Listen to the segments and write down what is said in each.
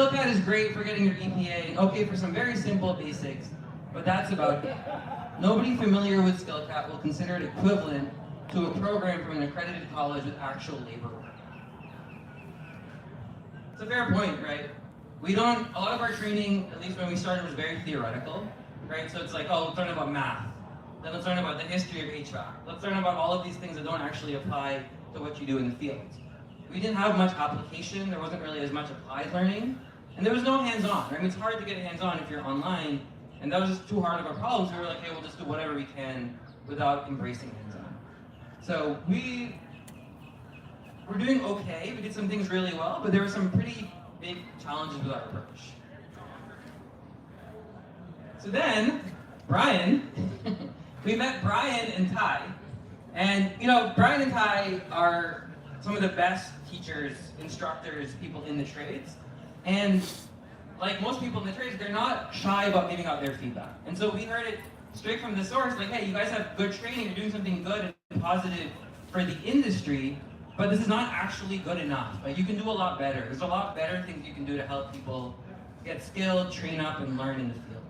SkillCAD is great for getting your EPA, okay for some very simple basics, but that's about it. Nobody familiar with SkillCAD will consider it equivalent to a program from an accredited college with actual labor work. It's a fair point, right? A lot of our training, at least when we started, was very theoretical, right? So it's like, oh, let's learn about math. Then let's learn about the history of HVAC. Let's learn about all of these things that don't actually apply to what you do in the field. We didn't have much application, there wasn't really as much applied learning, and there was no hands-on. I mean, it's hard to get hands-on if you're online, and that was just too hard of a problem, so we were like, hey, we'll just do whatever we can without embracing hands-on. So we're doing okay, we did some things really well, but there were some pretty big challenges with our approach. So then, Brian, we met Brian and Ty, and Brian and Ty are some of the best teachers, instructors, people in the trades, and like most people in the trades, they're not shy about giving out their feedback. And so we heard it straight from the source, like, hey, you guys have good training, you're doing something good and positive for the industry, but this is not actually good enough. Like, you can do a lot better. There's a lot better things you can do to help people get skilled, train up, and learn in the field.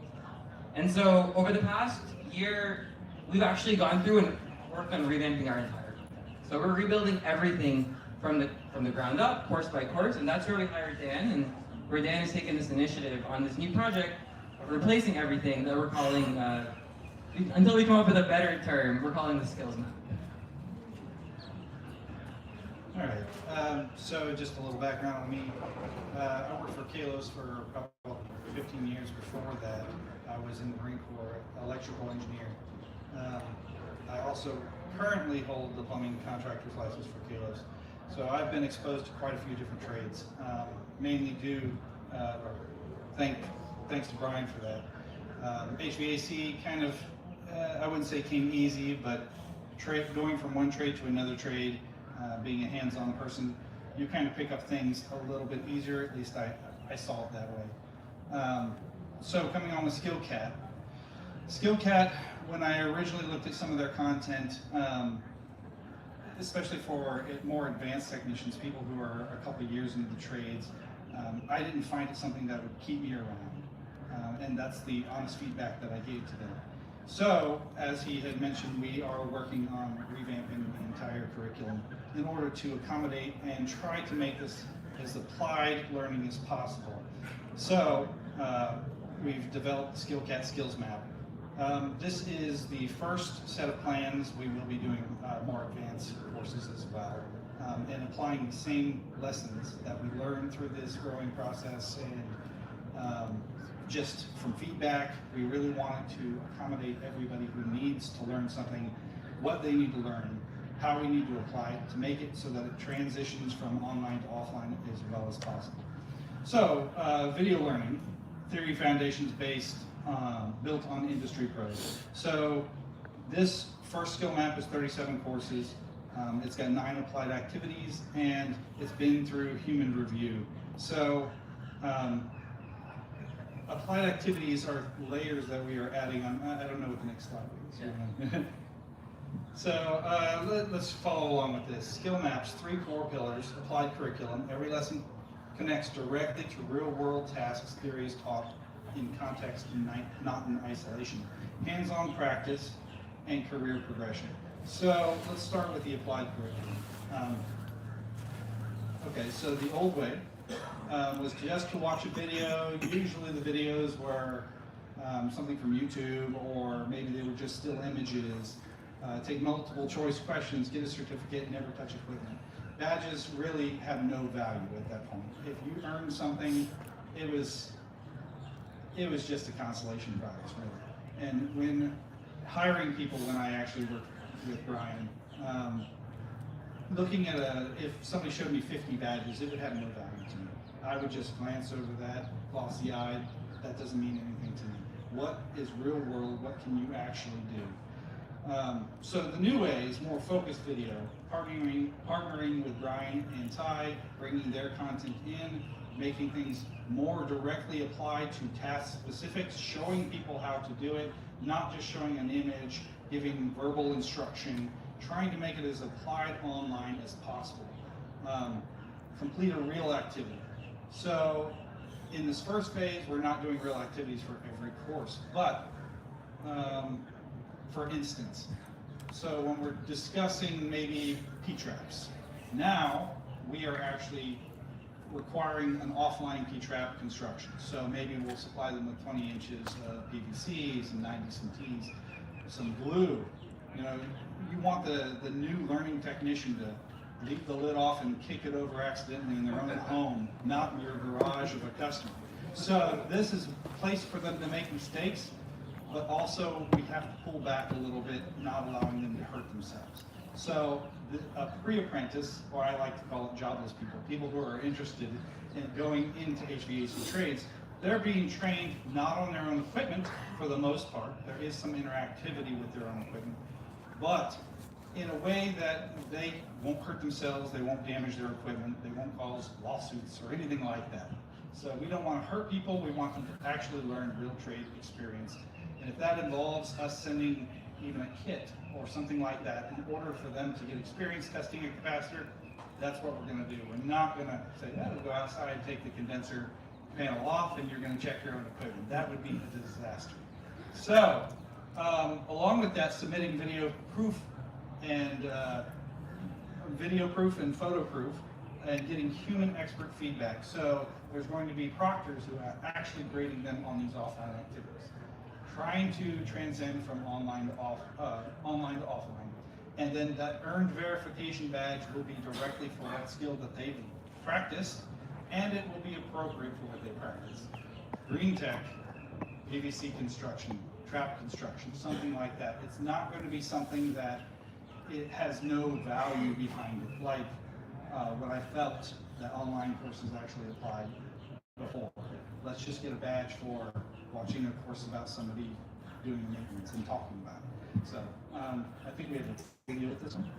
And so over the past year, we've actually gone through and worked on revamping our entire content. So we're rebuilding everything from the ground up, course by course, and that's where we hired Dan, and where Dan has taken this initiative on this new project of replacing everything that we're calling, until we come up with a better term, we're calling the skills map. All right, so just a little background on me. I worked for Kalos for about 15 years. Before that, I was in the Marine Corps, electrical engineer. I also currently hold the plumbing contractor's license for Kalos. So I've been exposed to quite a few different trades, mainly thanks to Brian for that. HVAC kind of, I wouldn't say came easy, but going from one trade to another trade, being a hands-on person, you kind of pick up things a little bit easier. At least I saw it that way. So coming on with SkillCAD. SkillCAD, when I originally looked at some of their content, especially for more advanced technicians, people who are a couple of years into the trades, I didn't find it something that would keep me around. And that's the honest feedback that I gave to them. So, as he had mentioned, we are working on revamping the entire curriculum in order to accommodate and try to make this as applied learning as possible. So, we've developed the SkillCAD Skills Map. This is the first set of plans. We will be doing more advanced courses as well, and applying the same lessons that we learned through this growing process. And just from feedback, we really wanted to accommodate everybody who needs to learn something, what they need to learn, how we need to apply it to make it so that it transitions from online to offline as well as possible. So, video learning, theory foundations based, built on industry pros. So this first skill map is 37 courses. It's got 9 applied activities, and it's been through human review. So applied activities are layers that we are adding on. I don't know what the next slide is. Yeah. So let's follow along with this. Skill maps, 3 core pillars, applied curriculum. Every lesson connects directly to real-world tasks, theories taught in context and not in isolation. Hands-on practice and career progression. So let's start with the applied curriculum. Okay, so the old way was just to watch a video. Usually the videos were something from YouTube, or maybe they were just still images. Take multiple choice questions, get a certificate, never touch equipment. Badges really have no value at that point. If you earned something, it was just a consolation prize, really. And when hiring people, when I actually worked with Brian, looking at if somebody showed me 50 badges, it would have no value to me. I would just glance over that, glossy-eyed, that doesn't mean anything to me. What is real world? What can you actually do? So the new way is more focused video, partnering with Brian and Ty, bringing their content in, making things more directly applied to task specifics, showing people how to do it, not just showing an image, giving verbal instruction, trying to make it as applied online as possible. Complete a real activity. So in this first phase, we're not doing real activities for every course, but for instance, so when we're discussing maybe P-traps, now we are actually requiring an offline P-trap construction. So maybe we'll supply them with 20 inches of PVC, some 90 some Ts, some glue. You know, you want the new learning technician to leave the lid off and kick it over accidentally in their own home, not in your garage of a customer. So this is a place for them to make mistakes, but also we have to pull back a little bit, not allowing them to hurt themselves. So a pre-apprentice, or I like to call it jobless people, people who are interested in going into HVAC trades, they're being trained not on their own equipment for the most part. There is some interactivity with their own equipment, but in a way that they won't hurt themselves, they won't damage their equipment, they won't cause lawsuits or anything like that. So we don't want to hurt people, we want them to actually learn real trade experience. And if that involves us sending even a kit or something like that in order for them to get experience testing a capacitor, that's what we're going to do. We're not going to say, yeah, we'll go outside, take the condenser panel off, and you're going to check your own equipment. That would be a disaster. So, along with that, submitting video proof and photo proof, and getting human expert feedback. So there's going to be proctors who are actually grading them on these offline activities, trying to transcend from online to offline. And then that earned verification badge will be directly for that skill that they've practiced, and it will be appropriate for what they practice. Green tech, PVC construction, trap construction, something like that. It's not going to be something that it has no value behind it, like what I felt that online courses actually applied before. Let's just get a badge for watching a course about somebody doing maintenance and talking about it. So I think we have a video with this one.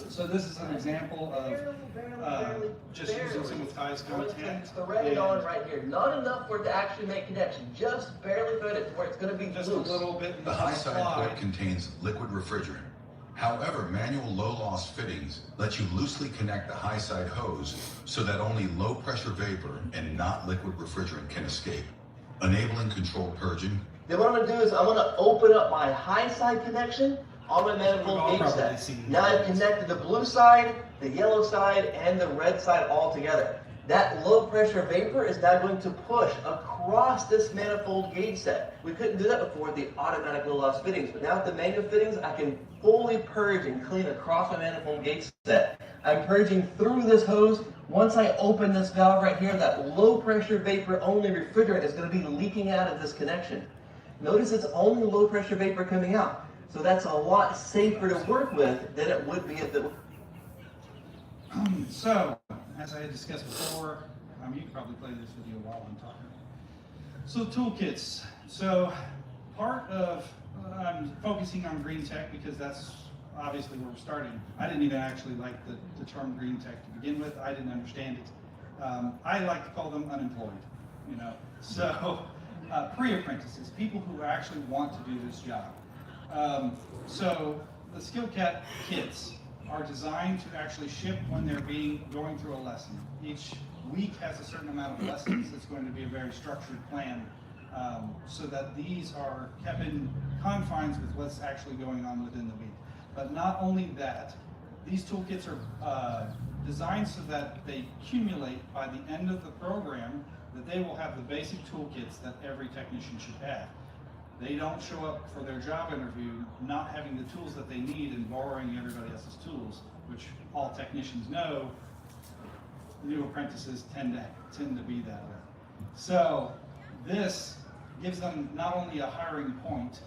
So this is an example of just using some of Ty's content. It's threaded on right here. Not enough for it to actually make connection. Just barely threaded to where it's going to be just loose. A little bit. The high side port contains liquid refrigerant. However, manual low-loss fittings let you loosely connect the high side hose so that only low-pressure vapor and not liquid refrigerant can escape, enabling controlled purging. Then what I'm going to do is I'm going to open up my high side connection on my manifold gauge set. Now I've connected the blue side, the yellow side, and the red side all together. That low pressure vapor is now going to push across this manifold gauge set. We couldn't do that before with the automatic low loss fittings, but now with the manual fittings, I can fully purge and clean across my manifold gauge set. I'm purging through this hose. Once I open this valve right here, that low pressure vapor only refrigerant is going to be leaking out of this connection. Notice it's only low pressure vapor coming out. So that's a lot safer to work with than it would be if it. So, as I had discussed before, you can probably play this video while I'm talking. So toolkits. So part of, I'm focusing on green tech because that's obviously where we're starting. I didn't even actually like the term green tech to begin with. I didn't understand it. I like to call them unemployed, you know. So pre-apprentices, people who actually want to do this job. So the SkillCat kits are designed to actually ship when they're going through a lesson. Each week has a certain amount of lessons. It's going to be a very structured plan so that these are kept in confines with what's actually going on within the week. But not only that, these toolkits are designed so that they accumulate by the end of the program, that they will have the basic toolkits that every technician should have. They don't show up for their job interview not having the tools that they need and borrowing everybody else's tools, which all technicians know new apprentices tend to be that way. So this gives them not only a hiring point,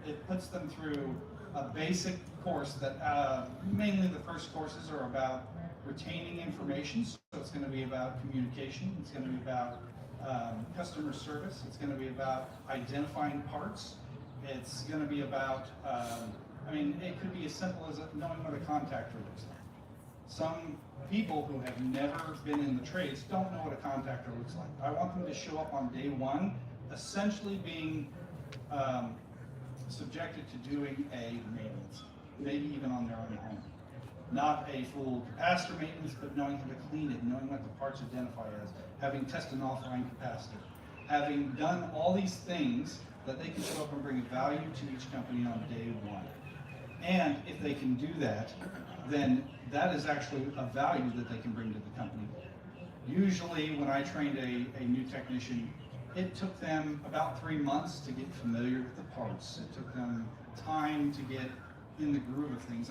it puts them through a basic course that mainly the first courses are about retaining information. So it's going to be about communication. It's going to be about customer service. It's going to be about identifying parts. It's going to be about, it could be as simple as knowing what a contactor looks like. Some people who have never been in the trades don't know what a contactor looks like. I want them to show up on day one, essentially being subjected to doing a maintenance, maybe even on their own home. not a full capacitor maintenance, but knowing how to clean it, knowing what the parts identify as, having test and offline capacitor, having done all these things that they can show up and bring value to each company on day one. And if they can do that, then that is actually a value that they can bring to the company. Usually when I trained a new technician, it took them about 3 months to get familiar with the parts. It took them time to get in the groove of things.